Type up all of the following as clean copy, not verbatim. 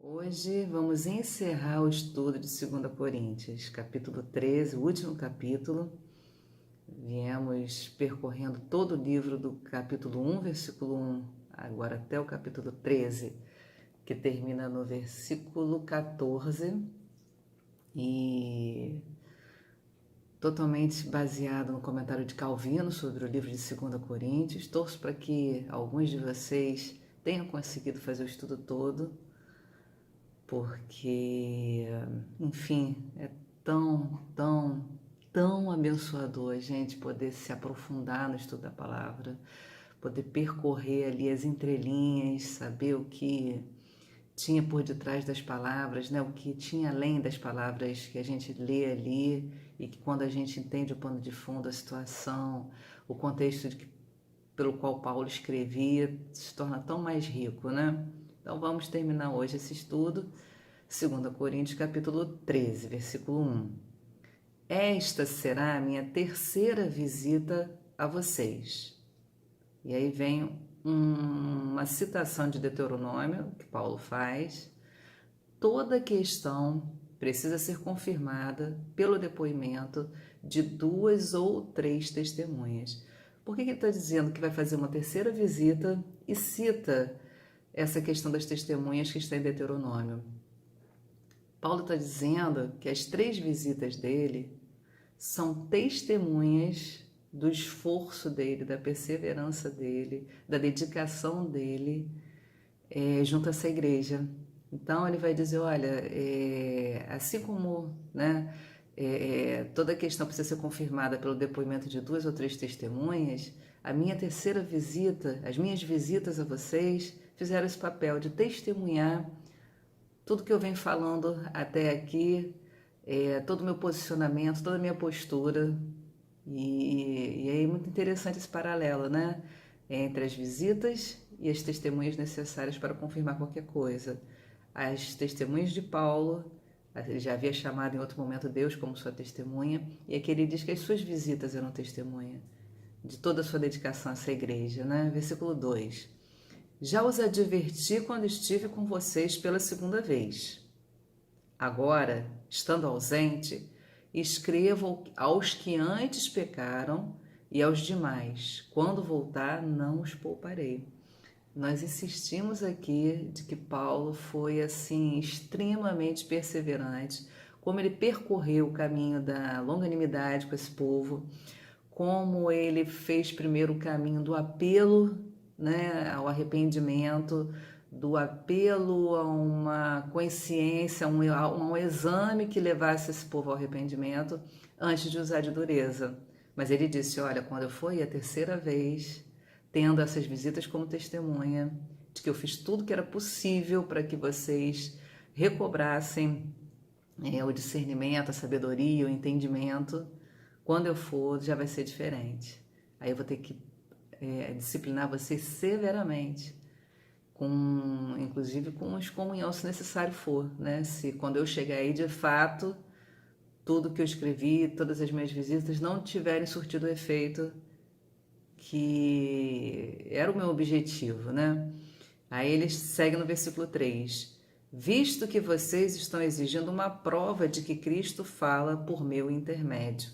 Hoje vamos encerrar o estudo de 2 Coríntios, capítulo 13, o último capítulo. Viemos percorrendo todo o livro do capítulo 1, versículo 1, agora até o capítulo 13, que termina no versículo 14, e totalmente baseado no comentário de Calvino sobre o livro de 2 Coríntios. Torço para que alguns de vocês tenham conseguido fazer o estudo todo, porque, enfim, é tão abençoador a gente poder se aprofundar no estudo da palavra, poder percorrer ali as entrelinhas, saber o que tinha por detrás das palavras, né? O que tinha além das palavras que a gente lê ali, e que quando a gente entende o pano de fundo, a situação, o contexto pelo qual Paulo escrevia, se torna tão mais rico, né? Então vamos terminar hoje esse estudo, 2 Coríntios capítulo 13, versículo 1. Esta será a minha terceira visita a vocês. E aí vem uma citação de Deuteronômio que Paulo faz. Toda questão precisa ser confirmada pelo depoimento de 2 ou 3 testemunhas. Por que ele está dizendo que vai fazer uma terceira visita e cita essa questão das testemunhas que está em Deuteronômio? Paulo está dizendo que as 3 visitas dele são testemunhas do esforço dele, da perseverança dele, da dedicação dele junto a essa igreja. Então ele vai dizer, olha, assim como, né, toda a questão precisa ser confirmada pelo depoimento de 2 ou 3 testemunhas, a minha terceira visita, as minhas visitas a vocês fizeram esse papel de testemunhar tudo que eu venho falando até aqui, todo o meu posicionamento, toda a minha postura. E aí é muito interessante esse paralelo, né? Entre as visitas e as testemunhas necessárias para confirmar qualquer coisa. As testemunhas de Paulo, ele já havia chamado em outro momento Deus como sua testemunha, e aqui ele diz que as suas visitas eram testemunha de toda a sua dedicação a essa igreja, né? Versículo 2. Já os adverti quando estive com vocês pela segunda vez. Agora, estando ausente, escrevo aos que antes pecaram e aos demais. Quando voltar, não os pouparei. Nós insistimos aqui de que Paulo foi assim extremamente perseverante, como ele percorreu o caminho da longanimidade com esse povo, como ele fez primeiro o caminho do apelo, né, ao arrependimento, do apelo a uma consciência, a um exame que levasse esse povo ao arrependimento, antes de usar de dureza. Mas ele disse, olha, quando eu for a terceira vez, tendo essas visitas como testemunha, de que eu fiz tudo que era possível para que vocês recobrassem o discernimento, a sabedoria, o entendimento, quando eu for já vai ser diferente. Aí eu vou ter que disciplinar vocês severamente, inclusive com excomunhão, se necessário for, né? Se quando eu chegar aí, de fato, tudo que eu escrevi, todas as minhas visitas não tiverem surtido o efeito que era o meu objetivo, né? Aí ele segue no versículo 3. Visto que vocês estão exigindo uma prova de que Cristo fala por meu intermédio.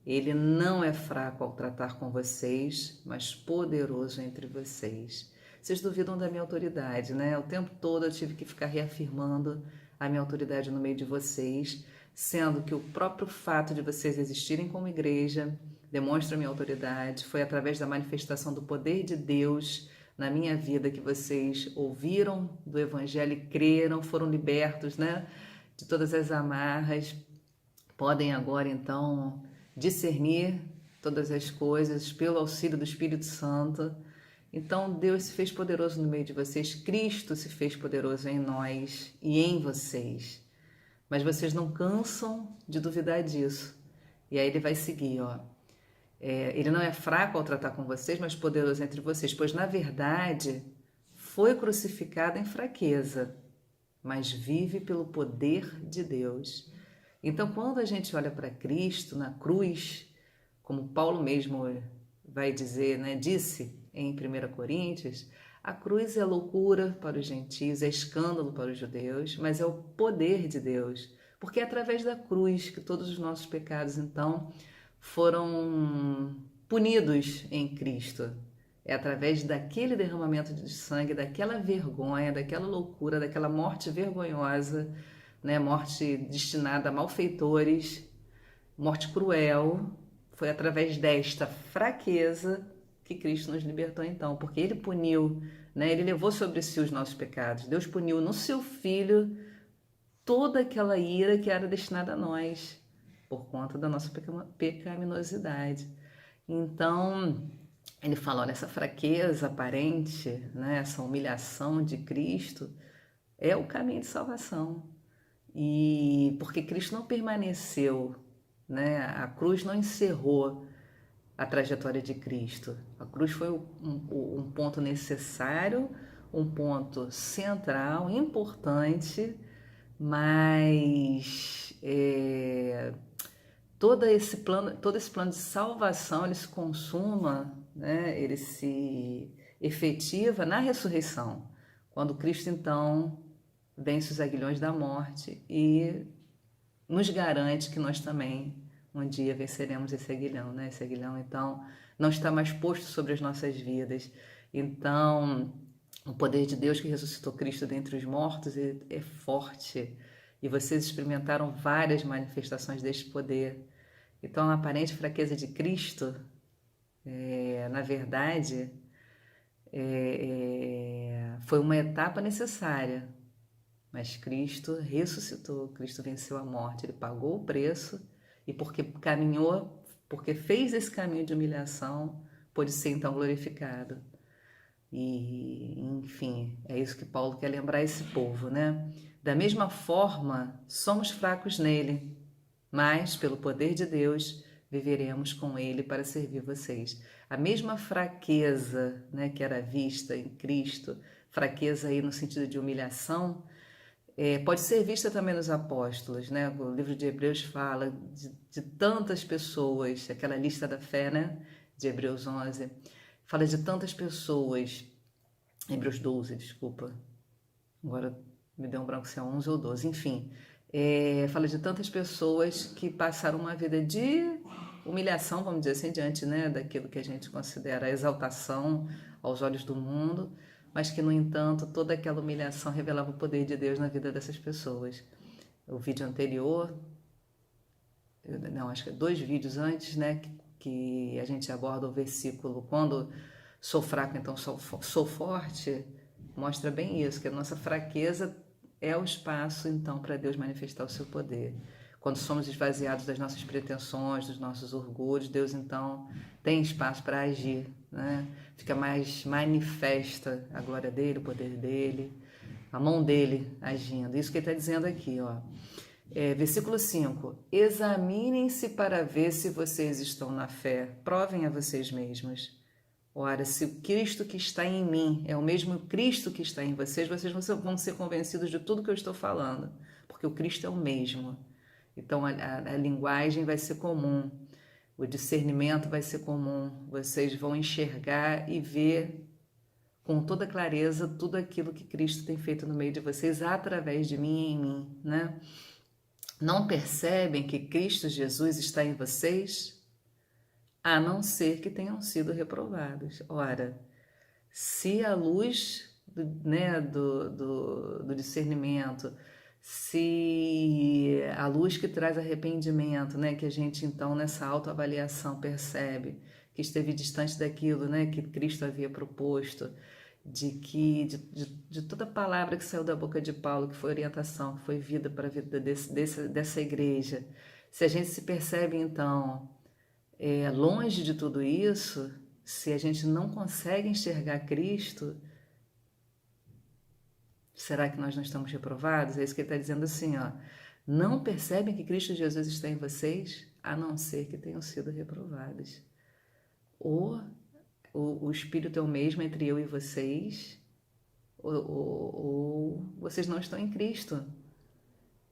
Ele não é fraco ao tratar com vocês, mas poderoso entre vocês. Vocês duvidam da minha autoridade, né? O tempo todo eu tive que ficar reafirmando a minha autoridade no meio de vocês, sendo que o próprio fato de vocês existirem como igreja demonstra a minha autoridade. Foi através da manifestação do poder de Deus na minha vida que vocês ouviram do Evangelho e creram, foram libertos, né, de todas as amarras. Podem agora, então, discernir todas as coisas pelo auxílio do Espírito Santo. Então, Deus se fez poderoso no meio de vocês, Cristo se fez poderoso em nós e em vocês. Mas vocês não cansam de duvidar disso. E aí ele vai seguir, ó. Ele não é fraco ao tratar com vocês, mas poderoso entre vocês, pois, na verdade, foi crucificado em fraqueza, mas vive pelo poder de Deus. Então, quando a gente olha para Cristo na cruz, como Paulo mesmo vai dizer, né, disse em 1 Coríntios, A cruz é loucura para os gentios, é escândalo para os judeus, mas é o poder de Deus, porque é através da cruz que todos os nossos pecados, então, foram punidos em Cristo. É através daquele derramamento de sangue, daquela vergonha, daquela loucura, daquela morte vergonhosa, né? Morte destinada a malfeitores, morte cruel. Foi através desta fraqueza que Cristo nos libertou então, porque Ele puniu, né? Ele levou sobre si os nossos pecados. Deus puniu no seu Filho toda aquela ira que era destinada a nós, por conta da nossa pecaminosidade. Então, ele fala, olha, essa fraqueza aparente, né, essa humilhação de Cristo é o caminho de salvação. E porque Cristo não permaneceu, né, a cruz não encerrou a trajetória de Cristo. A cruz foi um ponto necessário, um ponto central, importante, mas todo esse plano de salvação, ele se consuma, né? Ele se efetiva na ressurreição, quando Cristo então vence os aguilhões da morte e nos garante que nós também um dia venceremos esse aguilhão, né? Esse aguilhão então não está mais posto sobre as nossas vidas. Então, o poder de Deus que ressuscitou Cristo dentre os mortos é forte. E vocês experimentaram várias manifestações deste poder. Então, a aparente fraqueza de Cristo, na verdade, foi uma etapa necessária. Mas Cristo ressuscitou, Cristo venceu a morte, Ele pagou o preço e porque fez esse caminho de humilhação, pôde ser então glorificado. E, enfim, é isso que Paulo quer lembrar esse povo, né? Da mesma forma, somos fracos nele, mas, pelo poder de Deus, viveremos com ele para servir vocês. A mesma fraqueza, né, que era vista em Cristo, fraqueza aí no sentido de humilhação, pode ser vista também nos apóstolos, né? O livro de Hebreus fala de tantas pessoas, aquela lista da fé, né? De Hebreus 11, fala de tantas pessoas, Hebreus 12, desculpa, agora me deu um branco se é 11 ou 12, enfim, fala de tantas pessoas que passaram uma vida de humilhação, vamos dizer assim, diante, né, daquilo que a gente considera a exaltação aos olhos do mundo, mas que, no entanto, toda aquela humilhação revelava o poder de Deus na vida dessas pessoas. O vídeo anterior, não, acho que 2 vídeos antes, né, que a gente aborda o versículo, quando sou fraco, então sou forte, mostra bem isso, que a nossa fraqueza é o espaço, então, para Deus manifestar o seu poder. Quando somos esvaziados das nossas pretensões, dos nossos orgulhos, Deus, então, tem espaço para agir, né? Fica mais manifesta a glória dele, o poder dele, a mão dele agindo. Isso que ele está dizendo aqui, ó. Versículo 5. Examinem-se para ver se vocês estão na fé. Provem a vocês mesmos. Ora, se o Cristo que está em mim é o mesmo Cristo que está em vocês, vocês vão ser convencidos de tudo que eu estou falando, porque o Cristo é o mesmo. Então, a linguagem vai ser comum, o discernimento vai ser comum, vocês vão enxergar e ver com toda clareza tudo aquilo que Cristo tem feito no meio de vocês, através de mim e em mim, né? Não percebem que Cristo Jesus está em vocês? A não ser que tenham sido reprovados. Ora, se a luz do discernimento, se a luz que traz arrependimento, né, que a gente então nessa autoavaliação percebe que esteve distante daquilo, né, que Cristo havia proposto, de toda palavra que saiu da boca de Paulo, que foi orientação, que foi vida para a vida dessa igreja, se a gente se percebe então longe de tudo isso, se a gente não consegue enxergar Cristo, será que nós não estamos reprovados? É isso que ele está dizendo assim, ó. Não percebem que Cristo Jesus está em vocês, a não ser que tenham sido reprovados. Ou o Espírito é o mesmo entre eu e vocês, ou vocês não estão em Cristo.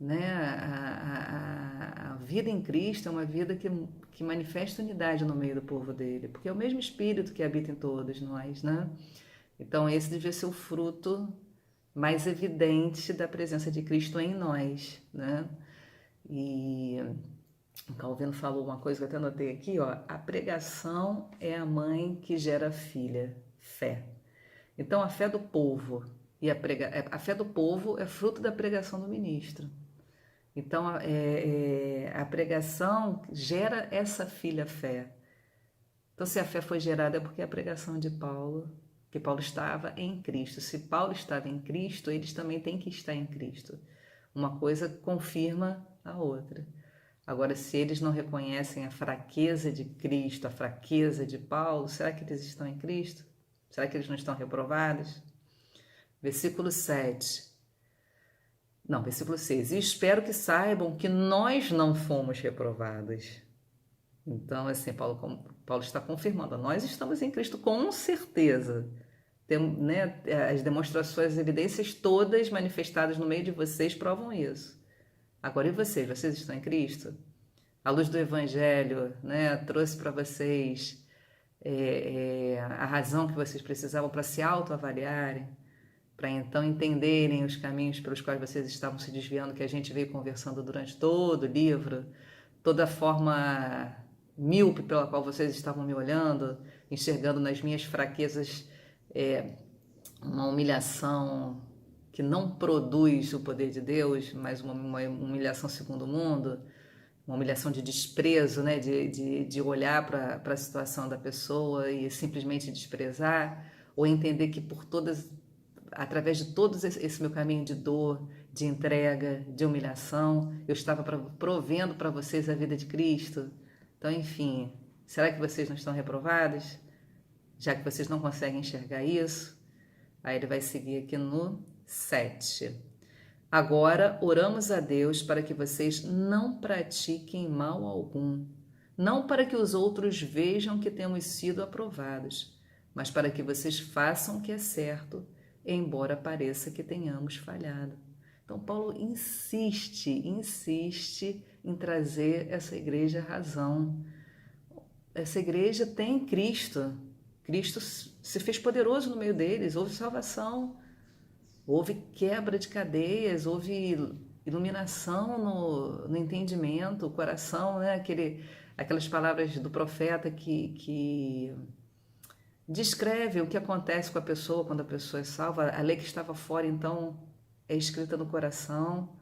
Né? A vida em Cristo é uma vida que manifesta unidade no meio do povo dele, porque é o mesmo Espírito que habita em todos nós, né? Então, esse devia ser o fruto mais evidente da presença de Cristo em nós, né? E o Calvino falou uma coisa que eu até anotei aqui, ó, a pregação é a mãe que gera a filha, fé. Então, a fé do povo e a fé do povo é fruto da pregação do ministro. Então, a pregação gera essa filha fé. Então, se a fé foi gerada é porque a pregação de Paulo, que Paulo estava em Cristo. Se Paulo estava em Cristo, eles também têm que estar em Cristo. Uma coisa confirma a outra. Agora, se eles não reconhecem a fraqueza de Cristo, a fraqueza de Paulo, será que eles estão em Cristo? Será que eles não estão reprovados? Versículo 7. Não, versículo 6. E espero que saibam que nós não fomos reprovados. Então, assim, Paulo está confirmando, nós estamos em Cristo com certeza. Tem, né, as demonstrações, as evidências todas manifestadas no meio de vocês provam isso. Agora, e vocês? Vocês estão em Cristo? A luz do Evangelho, né, trouxe para vocês a razão que vocês precisavam para se autoavaliarem, para então entenderem os caminhos pelos quais vocês estavam se desviando, que a gente veio conversando durante todo o livro, toda a forma míope pela qual vocês estavam me olhando, enxergando nas minhas fraquezas uma humilhação que não produz o poder de Deus, mas uma humilhação segundo o mundo, uma humilhação de desprezo, né? de olhar para a situação da pessoa e simplesmente desprezar, ou entender que através de todo esse meu caminho de dor, de entrega, de humilhação, eu estava provendo para vocês a vida de Cristo. Então, enfim, será que vocês não estão reprovados? Já que vocês não conseguem enxergar isso? Aí ele vai seguir aqui no 7. Agora, oramos a Deus para que vocês não pratiquem mal algum, não para que os outros vejam que temos sido aprovados, mas para que vocês façam o que é certo, embora pareça que tenhamos falhado. Então, Paulo insiste em trazer essa igreja à razão. Essa igreja tem Cristo. Cristo se fez poderoso no meio deles, houve salvação. Houve quebra de cadeias, houve iluminação no entendimento, o coração, né? Aquelas palavras do profeta que descreve o que acontece com a pessoa quando a pessoa é salva. A lei que estava fora, então, é escrita no coração.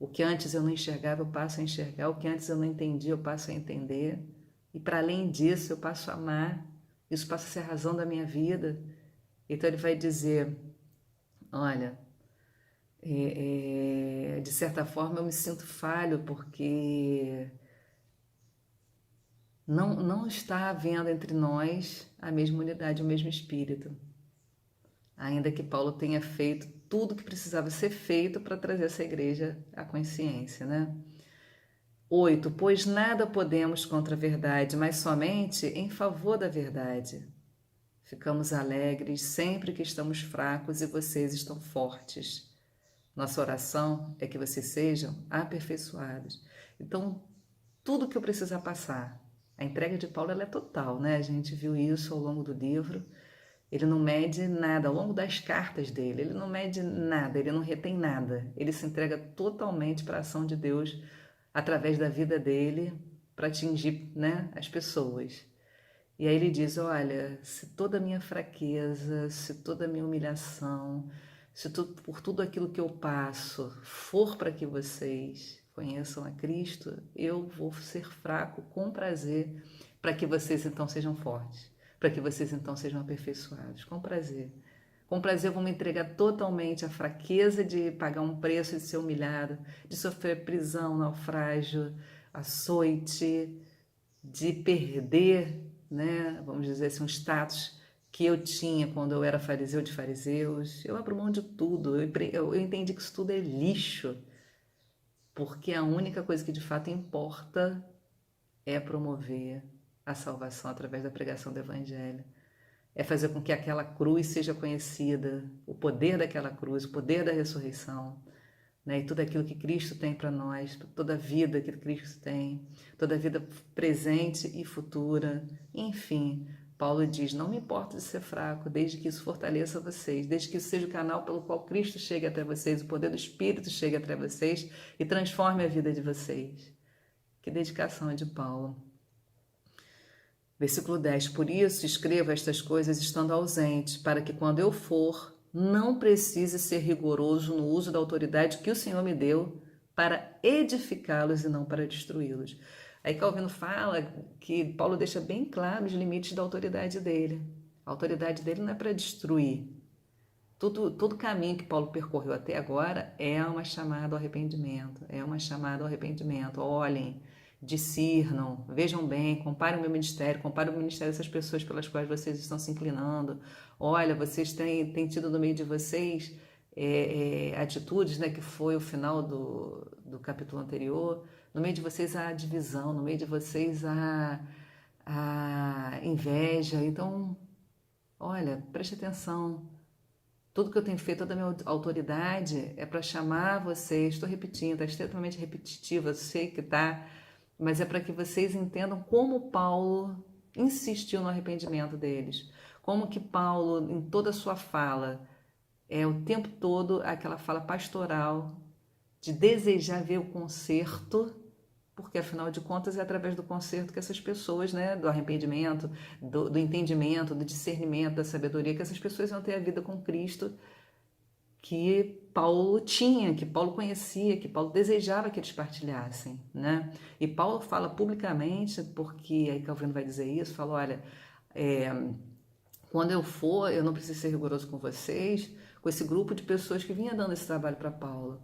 O que antes eu não enxergava, eu passo a enxergar. O que antes eu não entendia, eu passo a entender. E para além disso, eu passo a amar. Isso passa a ser a razão da minha vida. Então ele vai dizer... Olha, de certa forma eu me sinto falho porque não está havendo entre nós a mesma unidade, o mesmo espírito. Ainda que Paulo tenha feito tudo que precisava ser feito para trazer essa igreja à consciência, né? 8. Pois nada podemos contra a verdade, mas somente em favor da verdade. Ficamos alegres sempre que estamos fracos e vocês estão fortes. Nossa oração é que vocês sejam aperfeiçoados. Então, tudo que eu precisar passar, a entrega de Paulo ela é total, né? A gente viu isso ao longo do livro. Ele não mede nada, ao longo das cartas dele, ele não mede nada, ele não retém nada. Ele se entrega totalmente para a ação de Deus através da vida dele para atingir, né, as pessoas. E aí ele diz, olha, se toda a minha fraqueza, se toda a minha humilhação, por tudo aquilo que eu passo for para que vocês conheçam a Cristo, eu vou ser fraco com prazer, para que vocês então sejam fortes, para que vocês então sejam aperfeiçoados, com prazer. Com prazer eu vou me entregar totalmente à fraqueza de pagar um preço, de ser humilhado, de sofrer prisão, naufrágio, açoite, de perder, né, vamos dizer assim, um status que eu tinha quando eu era fariseu de fariseus. Eu abro mão de tudo, eu entendi que isso tudo é lixo, porque a única coisa que de fato importa é promover a salvação através da pregação do Evangelho. É fazer com que aquela cruz seja conhecida, o poder daquela cruz, o poder da ressurreição, né? E tudo aquilo que Cristo tem para nós, toda a vida que Cristo tem, toda a vida presente e futura, enfim, Paulo diz, não me importa de ser fraco, desde que isso fortaleça vocês, desde que isso seja o canal pelo qual Cristo chegue até vocês, o poder do Espírito chegue até vocês e transforme a vida de vocês. Que dedicação é de Paulo. Versículo 10, por isso escrevo estas coisas estando ausente, para que quando eu for, não precise ser rigoroso no uso da autoridade que o Senhor me deu para edificá-los e não para destruí-los. Aí Calvino fala que Paulo deixa bem claro os limites da autoridade dele. A autoridade dele não é para destruir. Todo caminho que Paulo percorreu até agora é uma chamada ao arrependimento. É uma chamada ao arrependimento. Olhem, discernam, vejam bem, comparem o meu ministério, comparem o ministério dessas pessoas pelas quais vocês estão se inclinando. Olha, vocês têm tido no meio de vocês atitudes, né, que foi o final do capítulo anterior. No meio de vocês há divisão, no meio de vocês há inveja. Então, olha, preste atenção. Tudo que eu tenho feito, toda a minha autoridade é para chamar vocês, estou repetindo, está extremamente repetitiva, eu sei que está, mas é para que vocês entendam como Paulo insistiu no arrependimento deles, como que Paulo, em toda a sua fala, o tempo todo aquela fala pastoral de desejar ver o conserto, porque afinal de contas é através do conserto que essas pessoas, né, do arrependimento, do entendimento, do discernimento, da sabedoria, que essas pessoas vão ter a vida com Cristo que Paulo tinha, que Paulo conhecia, que Paulo desejava que eles partilhassem, né? E Paulo fala publicamente, porque aí Calvino vai dizer isso, fala, olha, quando eu for, eu não preciso ser rigoroso com vocês, com esse grupo de pessoas que vinha dando esse trabalho para Paulo.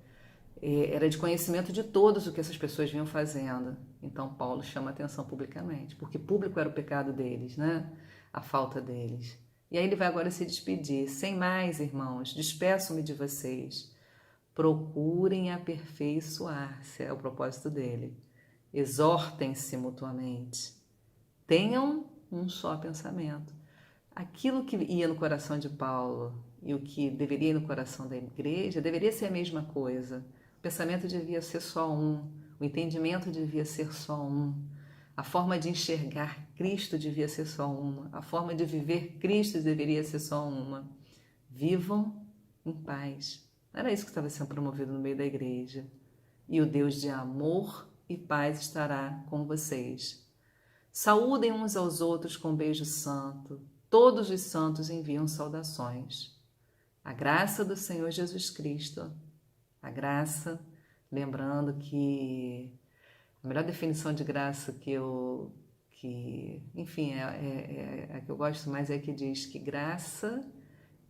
Era de conhecimento de todos o que essas pessoas vinham fazendo. Então Paulo chama atenção publicamente, porque público era o pecado deles, né? A falta deles. E aí ele vai agora se despedir. Sem mais, irmãos, despeço-me de vocês. Procurem aperfeiçoar-se, é o propósito dele. Exortem-se mutuamente. Tenham um só pensamento. Aquilo que ia no coração de Paulo e o que deveria ir no coração da igreja deveria ser a mesma coisa. O pensamento devia ser só um, o entendimento devia ser só um, a forma de enxergar Cristo devia ser só uma, a forma de viver Cristo deveria ser só uma. Vivam em paz. Era isso que estava sendo promovido no meio da igreja. E o Deus de amor e paz estará com vocês. Saúdem uns aos outros com um beijo santo. Todos os santos enviam saudações. A graça do Senhor Jesus Cristo. A graça, lembrando que a melhor definição de graça a que eu gosto mais é a que diz que graça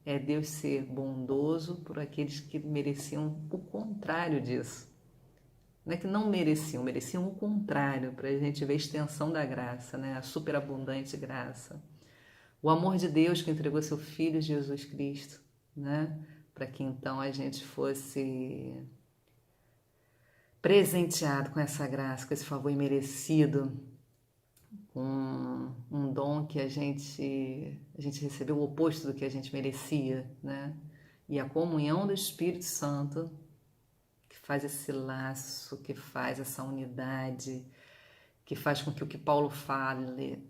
é Deus ser bondoso por aqueles que mereciam o contrário disso. Não é que não mereciam, mereciam o contrário, para a gente ver a extensão da graça, né? A superabundante graça. O amor de Deus que entregou seu Filho Jesus Cristo, né? Para que então a gente fosse presenteado com essa graça, com esse favor imerecido, com um dom que a gente recebeu o oposto do que a gente merecia, né? E a comunhão do Espírito Santo, que faz esse laço, que faz essa unidade, que faz com que o que Paulo fale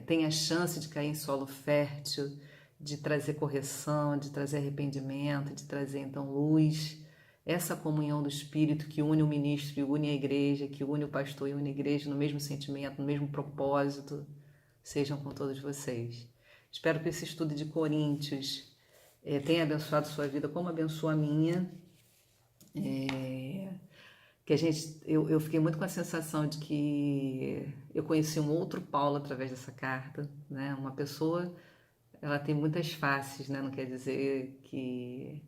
tenha chance de cair em solo fértil, de trazer correção, de trazer arrependimento, de trazer então luz. Essa comunhão do Espírito que une o ministro e une a igreja, que une o pastor e une a igreja no mesmo sentimento, no mesmo propósito, sejam com todos vocês. Espero que esse estudo de Coríntios tenha abençoado sua vida como abençoa a minha. Eu fiquei muito com a sensação de que eu conheci um outro Paulo através dessa carta, né? Uma pessoa, ela tem muitas faces, né? Não quer dizer que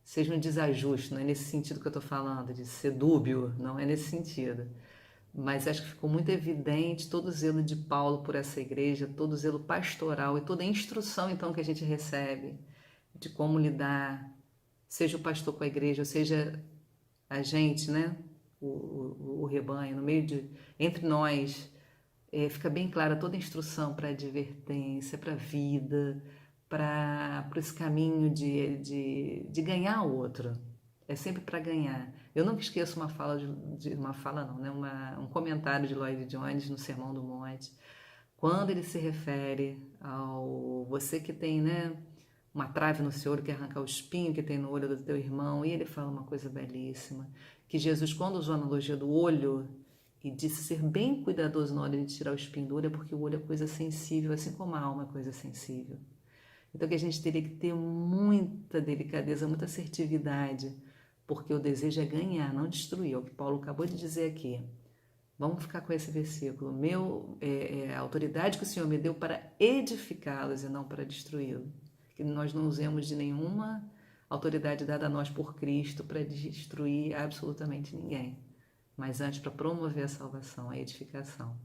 seja um desajuste, não é nesse sentido que eu estou falando, de ser dúbio, não é nesse sentido. Mas acho que ficou muito evidente todo o zelo de Paulo por essa igreja, todo o zelo pastoral e toda a instrução então que a gente recebe de como lidar, seja o pastor com a igreja, ou seja a gente, né, o rebanho, no meio entre nós, fica bem clara toda a instrução para a advertência, para a vida, para esse caminho de ganhar o outro. é sempre para ganhar. Eu nunca esqueço uma fala uma fala não, né? Um comentário de Lloyd Jones no Sermão do Monte, quando ele se refere ao você que tem, né, uma trave no seu olho, quer arrancar o espinho que tem no olho do teu irmão, e ele fala uma coisa belíssima, que Jesus, quando usou a analogia do olho, e disse ser bem cuidadoso na hora de tirar o espinho do olho, é porque o olho é coisa sensível, assim como a alma é coisa sensível. Então que a gente teria que ter muita delicadeza, muita assertividade, porque o desejo é ganhar, não destruir. É o que Paulo acabou de dizer aqui. Vamos ficar com esse versículo. A autoridade que o Senhor me deu para edificá-los e não para destruí-los. Que nós não usemos de nenhuma autoridade dada a nós por Cristo para destruir absolutamente ninguém, mas antes para promover a salvação, a edificação.